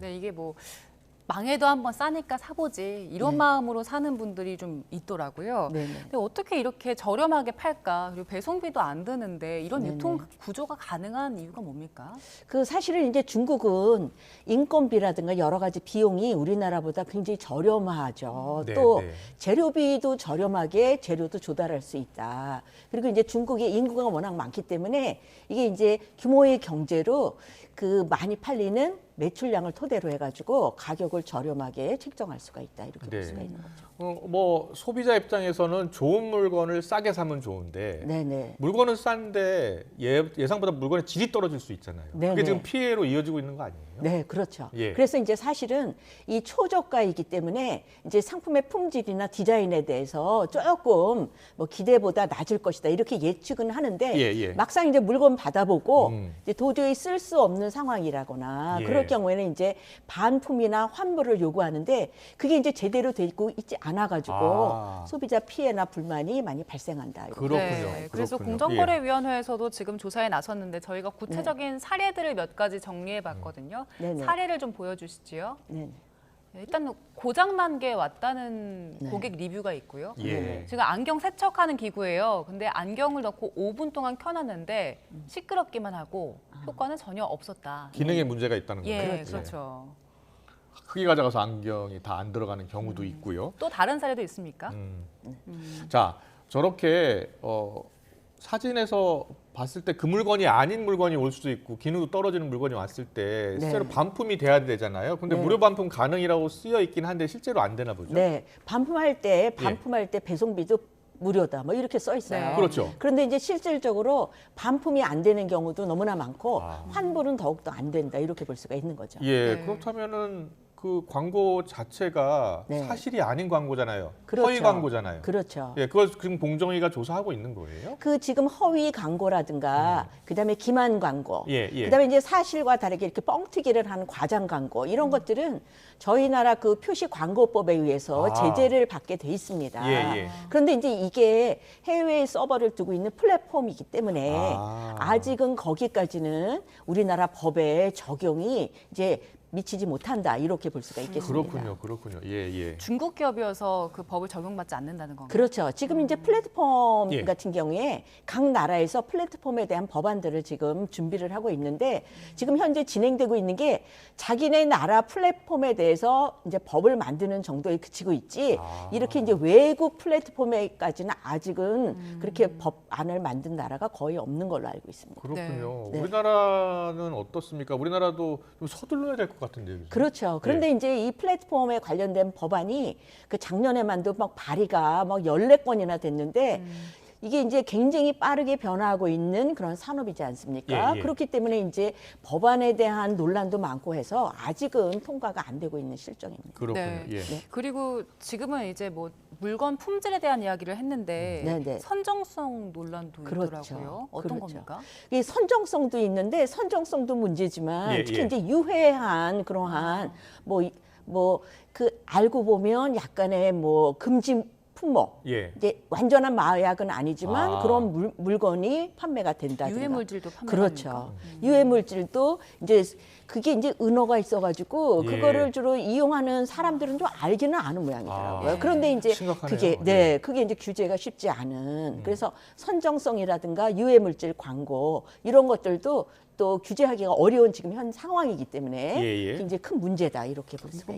네, 이게 뭐 망해도 한번 싸니까 사보지 이런 네. 마음으로 사는 분들이 좀 있더라고요. 네네. 근데 어떻게 이렇게 저렴하게 팔까? 그리고 배송비도 안 드는데 이런 네네. 유통 구조가 가능한 이유가 뭡니까? 그 사실은 이제 중국은 인건비라든가 여러 가지 비용이 우리나라보다 굉장히 저렴하죠. 네, 또 네. 재료비도 저렴하게 재료도 조달할 수 있다. 그리고 이제 중국의 인구가 워낙 많기 때문에 이게 이제 규모의 경제로 그 많이 팔리는 매출량을 토대로 해가지고 가격을 저렴하게 책정할 수가 있다. 이렇게 네. 볼 수가 있는 거죠. 뭐 소비자 입장에서는 좋은 물건을 싸게 사면 좋은데 네네. 물건은 싼데 예상보다 물건의 질이 떨어질 수 있잖아요. 네네. 그게 지금 피해로 이어지고 있는 거 아니에요? 네, 그렇죠. 예. 그래서 이제 사실은 이 초저가이기 때문에 이제 상품의 품질이나 디자인에 대해서 조금 뭐 기대보다 낮을 것이다 이렇게 예측은 하는데 예, 예. 막상 이제 물건 받아보고 음. 이제 도저히 쓸 수 없는 상황이라거나 예. 그럴 경우에는 이제 반품이나 환불을 요구하는데 그게 이제 제대로 되고 있지 않아가지고 아. 소비자 피해나 불만이 많이 발생한다. 이렇게. 그렇군요. 네, 그래서 그렇군요. 공정거래위원회에서도 지금 조사에 나섰는데 저희가 구체적인 사례들을 몇 가지 정리해봤거든요. 네네. 사례를 좀 보여주시죠. 네. 일단 고장난 게 왔다는 네. 고객 리뷰가 있고요. 예. 지금 안경 세척하는 기구예요. 근데 안경을 넣고 5분 동안 켜놨는데 시끄럽기만 하고 효과는 전혀 없었다. 기능에 문제가 있다는 거죠. 예, 그렇죠. 크게 가져가서 안경이 다 안 들어가는 경우도 있고요. 또 다른 사례도 있습니까? 자, 저렇게 사진에서 봤을 때 그 물건이 아닌 물건이 올 수도 있고 기능도 떨어지는 물건이 왔을 때 실제로 반품이 돼야 되잖아요. 근데 네. 무료 반품 가능이라고 쓰여 있긴 한데 실제로 안 되나 보죠. 네, 반품할 때 배송비도 무료다. 뭐 이렇게 써 있어요. 네. 그렇죠. 그런데 이제 실질적으로 반품이 안 되는 경우도 너무나 많고 아. 환불은 더욱더 안 된다. 이렇게 볼 수가 있는 거죠. 예, 네. 그렇다면은 그 광고 자체가 네. 사실이 아닌 광고잖아요. 그렇죠. 허위 광고잖아요. 그렇죠. 예, 그걸 지금 공정위가 조사하고 있는 거예요? 그 지금 허위 광고라든가 그다음에 기만 광고, 예, 예. 그다음에 이제 사실과 다르게 이렇게 뻥튀기를 하는 과장 광고 이런 것들은 저희 나라 그 표시 광고법에 의해서 아. 제재를 받게 돼 있습니다. 예, 예. 그런데 이제 이게 해외에 서버를 두고 있는 플랫폼이기 때문에 아. 아직은 거기까지는 우리나라 법에 적용이 이제 미치지 못한다 이렇게 볼 수가 있겠습니다. 그렇군요. 예, 예. 중국 기업이어서 그 법을 적용받지 않는다는 건가요? 그렇죠. 지금 이제 플랫폼 예. 같은 경우에 각 나라에서 플랫폼에 대한 법안들을 지금 준비를 하고 있는데 지금 현재 진행되고 있는 게 자기네 나라 플랫폼에 대해서 이제 법을 만드는 정도에 그치고 있지 이렇게 이제 외국 플랫폼에까지는 아직은 그렇게 법안을 만든 나라가 거의 없는 걸로 알고 있습니다. 그렇군요. 네. 우리나라는 어떻습니까? 우리나라도 좀 서둘러야 될 것 같은데요. 요즘? 그렇죠. 그런데 이제 이 플랫폼에 관련된 법안이 그 작년에만도 막 발의가 막 14건이나 됐는데 이게 이제 굉장히 빠르게 변화하고 있는 그런 산업이지 않습니까? 예, 예. 그렇기 때문에 이제 법안에 대한 논란도 많고 해서 아직은 통과가 안 되고 있는 실정입니다. 그렇군요. 네. 예. 그리고 지금은 이제 뭐 물건 품질에 대한 이야기를 했는데 네네. 선정성 논란도 그렇죠. 있더라고요. 어떤 그렇죠. 겁니까? 이 선정성도 있는데 선정성도 문제지만 예, 특히 예. 이제 유해한 그러한 뭐 그 알고 보면 약간의 뭐 금지 품목 예. 이제 완전한 마약은 아니지만 아. 그런 물건이 판매가 된다든가. 유해 물질도 판매합니까? 그렇죠. 유해 물질도 이제 그게 이제 은어가 있어가지고 예. 그거를 주로 이용하는 사람들은 좀 알기는 아는 모양이더라고요. 아. 그런데 이제 심각하네요. 그게 이제 규제가 쉽지 않은. 그래서 선정성이라든가 유해 물질 광고 이런 것들도 또 규제하기가 어려운 지금 현 상황이기 때문에 예, 예. 굉장히 큰 문제다 이렇게 볼 수가 있습니다.